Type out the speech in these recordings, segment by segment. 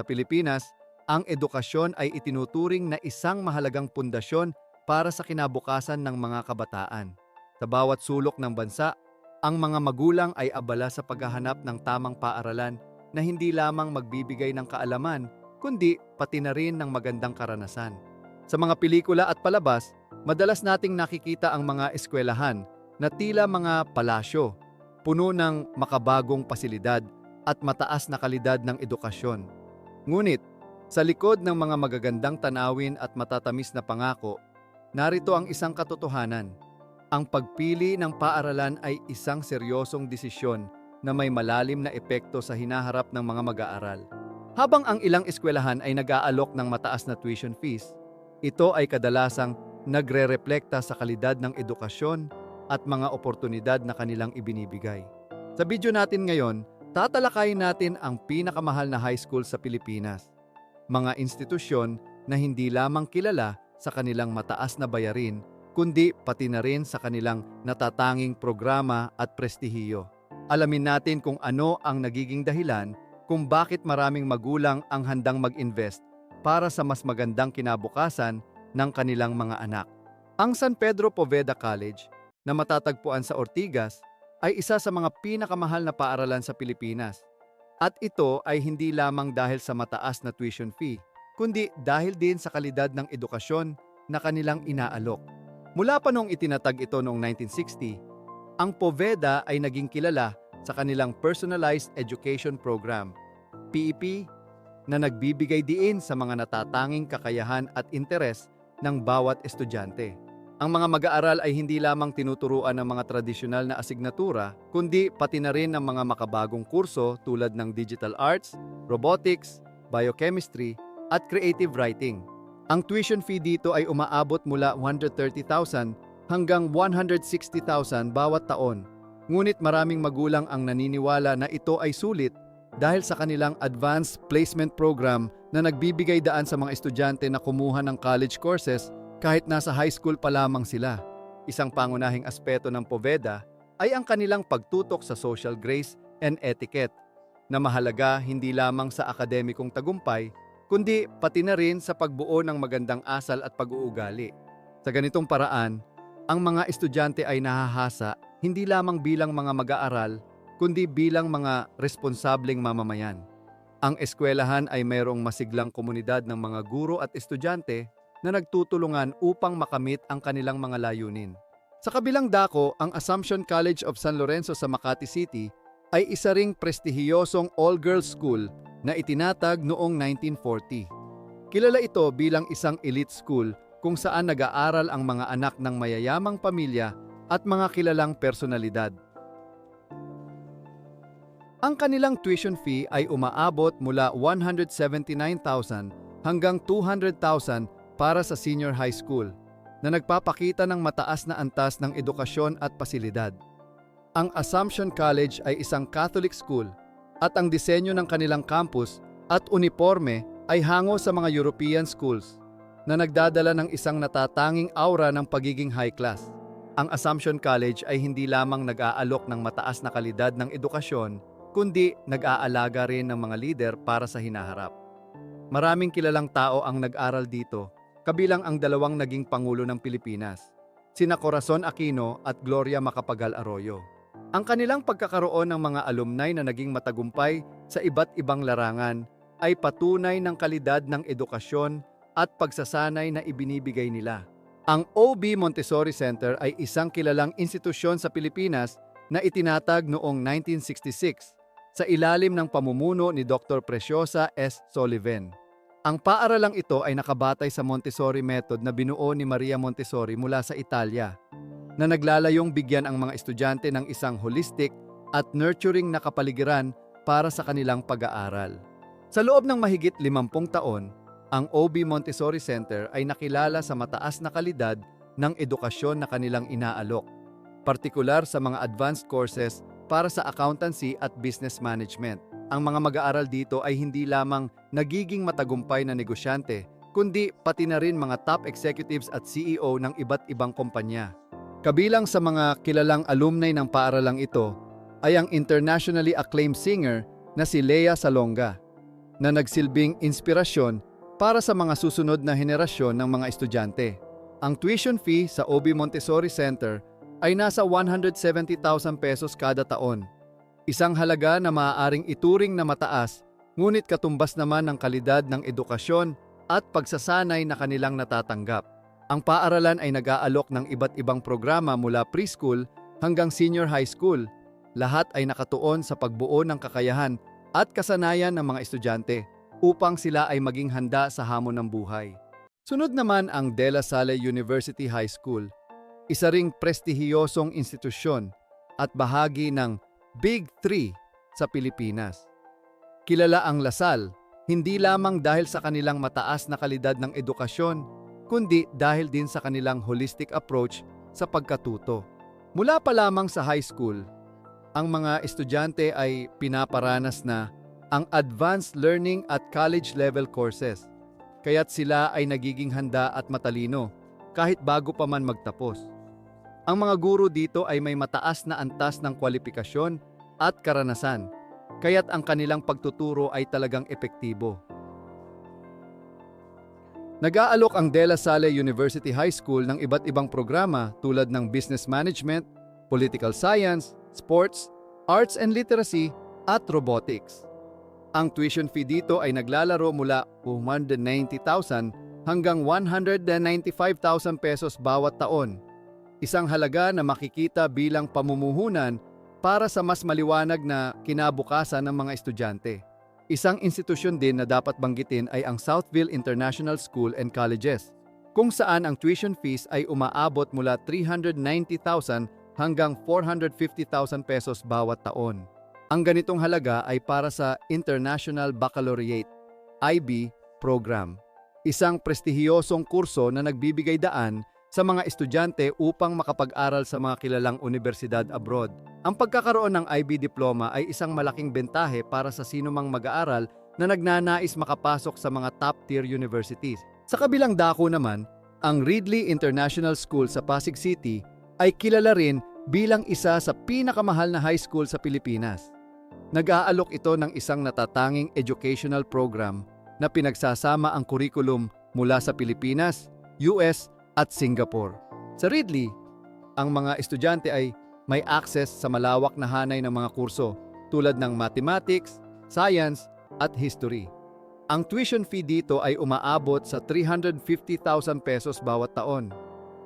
Sa Pilipinas, ang edukasyon ay itinuturing na isang mahalagang pundasyon para sa kinabukasan ng mga kabataan. Sa bawat sulok ng bansa, ang mga magulang ay abala sa paghahanap ng tamang paaralan na hindi lamang magbibigay ng kaalaman, kundi pati na rin ng magandang karanasan. Sa mga pelikula at palabas, madalas nating nakikita ang mga eskwelahan na tila mga palasyo, puno ng makabagong pasilidad at mataas na kalidad ng edukasyon. Ngunit, sa likod ng mga magagandang tanawin at matatamis na pangako, narito ang isang katotohanan. Ang pagpili ng paaralan ay isang seryosong desisyon na may malalim na epekto sa hinaharap ng mga mag-aaral. Habang ang ilang eskwelahan ay nag-aalok ng mataas na tuition fees, ito ay kadalasang nagre-reflekta sa kalidad ng edukasyon at mga oportunidad na kanilang ibinibigay. Sa video natin ngayon, tatalakayin natin ang pinakamahal na high school sa Pilipinas. Mga institusyon na hindi lamang kilala sa kanilang mataas na bayarin, kundi pati na rin sa kanilang natatanging programa at prestihiyo. Alamin natin kung ano ang nagiging dahilan kung bakit maraming magulang ang handang mag-invest para sa mas magandang kinabukasan ng kanilang mga anak. Ang San Pedro Poveda College, na matatagpuan sa Ortigas, ay isa sa mga pinakamahal na paaralan sa Pilipinas. At ito ay hindi lamang dahil sa mataas na tuition fee, kundi dahil din sa kalidad ng edukasyon na kanilang inaalok. Mula pa noong itinatag ito noong 1960, ang Poveda ay naging kilala sa kanilang Personalized Education Program, PEP, na nagbibigay diin sa mga natatanging kakayahan at interes ng bawat estudyante. Ang mga mag-aaral ay hindi lamang tinuturuan ng mga tradisyonal na asignatura, kundi pati na rin ng mga makabagong kurso tulad ng digital arts, robotics, biochemistry, at creative writing. Ang tuition fee dito ay umaabot mula 130,000 hanggang 160,000 bawat taon. Ngunit maraming magulang ang naniniwala na ito ay sulit dahil sa kanilang advanced placement program na nagbibigay daan sa mga estudyante na kumuha ng college courses kahit nasa high school pa lamang sila. Isang pangunahing aspeto ng Poveda ay ang kanilang pagtutok sa social grace and etiquette, na mahalaga hindi lamang sa akademikong tagumpay, kundi pati na rin sa pagbuo ng magandang asal at pag-uugali. Sa ganitong paraan, ang mga estudyante ay nahahasa hindi lamang bilang mga mag-aaral, kundi bilang mga responsableng mamamayan. Ang eskwelahan ay mayroong masiglang komunidad ng mga guro at estudyante na nagtutulungan upang makamit ang kanilang mga layunin. Sa kabilang dako, ang Assumption College of San Lorenzo sa Makati City ay isa ring prestihiyosong all-girls school na itinatag noong 1940. Kilala ito bilang isang elite school kung saan nag-aaral ang mga anak ng mayayamang pamilya at mga kilalang personalidad. Ang kanilang tuition fee ay umaabot mula 179,000 hanggang 200,000 para sa senior high school, na nagpapakita ng mataas na antas ng edukasyon at pasilidad. Ang Assumption College ay isang Catholic school at ang disenyo ng kanilang campus at uniforme ay hango sa mga European schools na nagdadala ng isang natatanging aura ng pagiging high class. Ang Assumption College ay hindi lamang nag-aalok ng mataas na kalidad ng edukasyon, kundi nag-aalaga rin ng mga lider para sa hinaharap. Maraming kilalang tao ang nag-aral dito, kabilang ang dalawang naging Pangulo ng Pilipinas, sina Corazon Aquino at Gloria Macapagal Arroyo. Ang kanilang pagkakaroon ng mga alumni na naging matagumpay sa iba't ibang larangan ay patunay ng kalidad ng edukasyon at pagsasanay na ibinibigay nila. Ang OB Montessori Center ay isang kilalang institusyon sa Pilipinas na itinatag noong 1966 sa ilalim ng pamumuno ni Dr. Preciosa S. Soliven. Ang paaralang ito ay nakabatay sa Montessori method na binuo ni Maria Montessori mula sa Italia, na naglalayong bigyan ang mga estudyante ng isang holistic at nurturing na kapaligiran para sa kanilang pag-aaral. Sa loob ng mahigit 50 taon, ang OB Montessori Center ay nakilala sa mataas na kalidad ng edukasyon na kanilang inaalok, partikular sa mga advanced courses para sa accountancy at business management. Ang mga mag-aaral dito ay hindi lamang nagiging matagumpay na negosyante, kundi pati na rin mga top executives at CEO ng iba't ibang kumpanya. Kabilang sa mga kilalang alumni ng paaralang ito ay ang internationally acclaimed singer na si Lea Salonga, na nagsilbing inspirasyon para sa mga susunod na henerasyon ng mga estudyante. Ang tuition fee sa OB Montessori Center ay nasa 170,000 pesos kada taon. Isang halaga na maaaring ituring na mataas, ngunit katumbas naman ng kalidad ng edukasyon at pagsasanay na kanilang natatanggap. Ang paaralan ay nag-aalok ng iba't ibang programa mula preschool hanggang senior high school. Lahat ay nakatuon sa pagbuo ng kakayahan at kasanayan ng mga estudyante upang sila ay maging handa sa hamon ng buhay. Sunod naman ang De La Salle University High School, isa ring prestihiyosong institusyon at bahagi ng Big Three sa Pilipinas. Kilala ang LaSalle hindi lamang dahil sa kanilang mataas na kalidad ng edukasyon, kundi dahil din sa kanilang holistic approach sa pagkatuto. Mula pa lamang sa high school, ang mga estudyante ay pinaparanas na ang advanced learning at college-level courses, kaya't sila ay nagiging handa at matalino kahit bago pa man magtapos. Ang mga guro dito ay may mataas na antas ng kwalifikasyon at karanasan, kaya't ang kanilang pagtuturo ay talagang epektibo. Nag-aalok ang De La Salle University High School ng iba't ibang programa tulad ng Business Management, Political Science, Sports, Arts and Literacy, at Robotics. Ang tuition fee dito ay naglalaro mula 190,000 hanggang 195,000 pesos bawat taon. Isang halaga na makikita bilang pamumuhunan para sa mas maliwanag na kinabukasan ng mga estudyante. Isang institusyon din na dapat banggitin ay ang Southville International School and Colleges, kung saan ang tuition fees ay umaabot mula 390,000 hanggang 450,000 pesos bawat taon. Ang ganitong halaga ay para sa International Baccalaureate (IB) program, isang prestihiyosong kurso na nagbibigay daan sa mga estudyante upang makapag-aral sa mga kilalang universidad abroad. Ang pagkakaroon ng IB diploma ay isang malaking bentahe para sa sinumang mag-aaral na nagnanais makapasok sa mga top-tier universities. Sa kabilang dako naman, ang Ridley International School sa Pasig City ay kilala rin bilang isa sa pinakamahal na high school sa Pilipinas. Nag-aalok ito ng isang natatanging educational program na pinagsasama ang kurikulum mula sa Pilipinas, US at Singapore. Sa Ridley, ang mga estudyante ay may access sa malawak na hanay ng mga kurso tulad ng mathematics, science at history. Ang tuition fee dito ay umaabot sa 350,000 pesos bawat taon.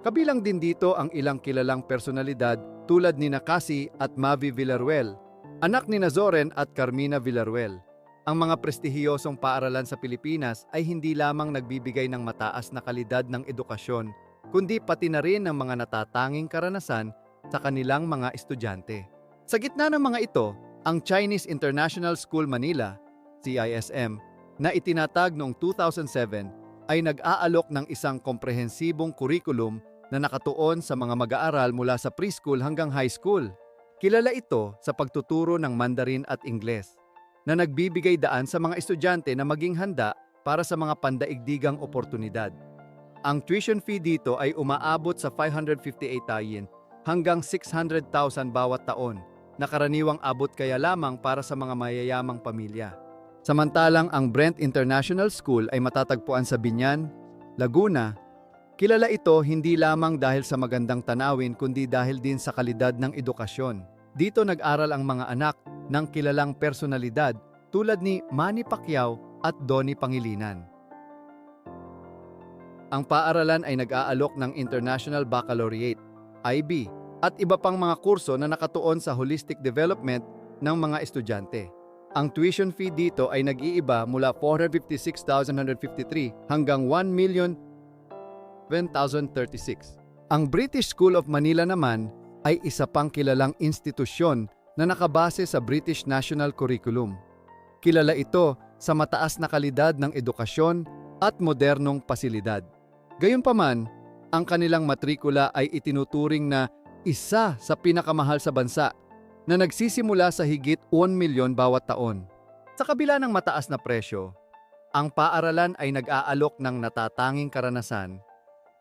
Kabilang din dito ang ilang kilalang personalidad tulad ni Cassie at Mavi Villaruel, anak ni Zoren at Carmina Villaruel. Ang mga prestihiyosong paaralan sa Pilipinas ay hindi lamang nagbibigay ng mataas na kalidad ng edukasyon, kundi pati na rin ng mga natatanging karanasan sa kanilang mga estudyante. Sa gitna ng mga ito, ang Chinese International School Manila, CISM, na itinatag noong 2007 ay nag-aalok ng isang komprehensibong kurikulum na nakatuon sa mga mag-aaral mula sa preschool hanggang high school. Kilala ito sa pagtuturo ng Mandarin at Ingles, na nagbibigay daan sa mga estudyante na maging handa para sa mga pandaigdigang oportunidad. Ang tuition fee dito ay umaabot sa 558,000 hanggang 600,000 bawat taon, na karaniwang abot kaya lamang para sa mga mayayamang pamilya. Samantalang ang Brent International School ay matatagpuan sa Biñan, Laguna. Kilala ito hindi lamang dahil sa magandang tanawin kundi dahil din sa kalidad ng edukasyon. Dito nag-aral ang mga anak ng kilalang personalidad tulad ni Manny Pacquiao at Donnie Pangilinan. Ang paaralan ay nag-aalok ng International Baccalaureate, IB, at iba pang mga kurso na nakatuon sa holistic development ng mga estudyante. Ang tuition fee dito ay nag-iiba mula 456,153 hanggang 1,000,036. Ang British School of Manila naman ay isa pang kilalang institusyon na nakabase sa British National Curriculum. Kilala ito sa mataas na kalidad ng edukasyon at modernong pasilidad. Gayunpaman, ang kanilang matrikula ay itinuturing na isa sa pinakamahal sa bansa na nagsisimula sa higit 1 milyon bawat taon. Sa kabila ng mataas na presyo, ang paaralan ay nag-aalok ng natatanging karanasan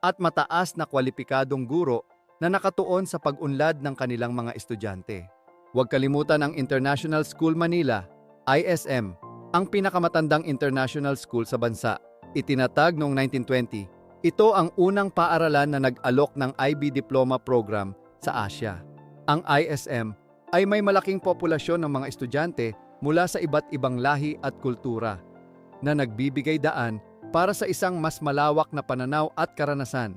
at mataas na kwalipikadong guro na nakatuon sa pag-unlad ng kanilang mga estudyante. Huwag kalimutan ang International School Manila, ISM, ang pinakamatandang international school sa bansa. Itinatag noong 1920. Ito ang unang paaralan na nag-alok ng IB Diploma Program sa Asia. Ang ISM ay may malaking populasyon ng mga estudyante mula sa iba't ibang lahi at kultura na nagbibigay daan para sa isang mas malawak na pananaw at karanasan.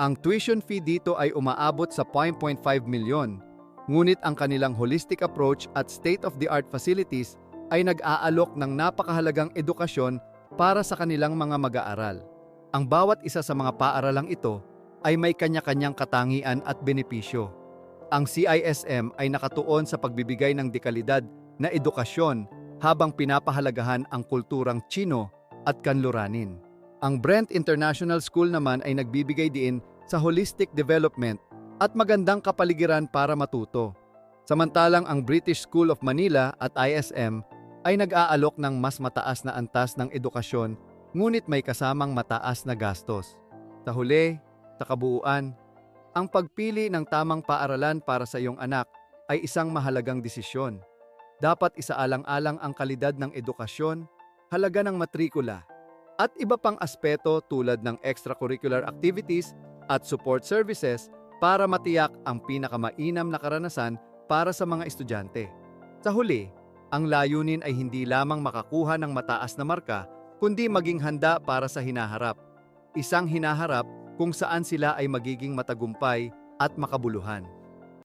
Ang tuition fee dito ay umaabot sa 5.5 milyon, ngunit ang kanilang holistic approach at state-of-the-art facilities ay nag-aalok ng napakahalagang edukasyon para sa kanilang mga mag-aaral. Ang bawat isa sa mga paaralang ito ay may kanya-kanyang katangian at benepisyo. Ang CISM ay nakatuon sa pagbibigay ng dekalidad na edukasyon habang pinapahalagahan ang kulturang Tsino at Kanluranin. Ang Brent International School naman ay nagbibigay diin sa holistic development at magandang kapaligiran para matuto. Samantalang ang British School of Manila at ISM ay nag-aalok ng mas mataas na antas ng edukasyon, ngunit may kasamang mataas na gastos. Sa huli, sa kabuuan, ang pagpili ng tamang paaralan para sa iyong anak ay isang mahalagang desisyon. Dapat isaalang-alang ang kalidad ng edukasyon, halaga ng matrikula, at iba pang aspeto tulad ng extracurricular activities at support services para matiyak ang pinakamainam na karanasan para sa mga estudyante. Sa huli, ang layunin ay hindi lamang makakuha ng mataas na marka, kundi maging handa para sa hinaharap. Isang hinaharap kung saan sila ay magiging matagumpay at makabuluhan.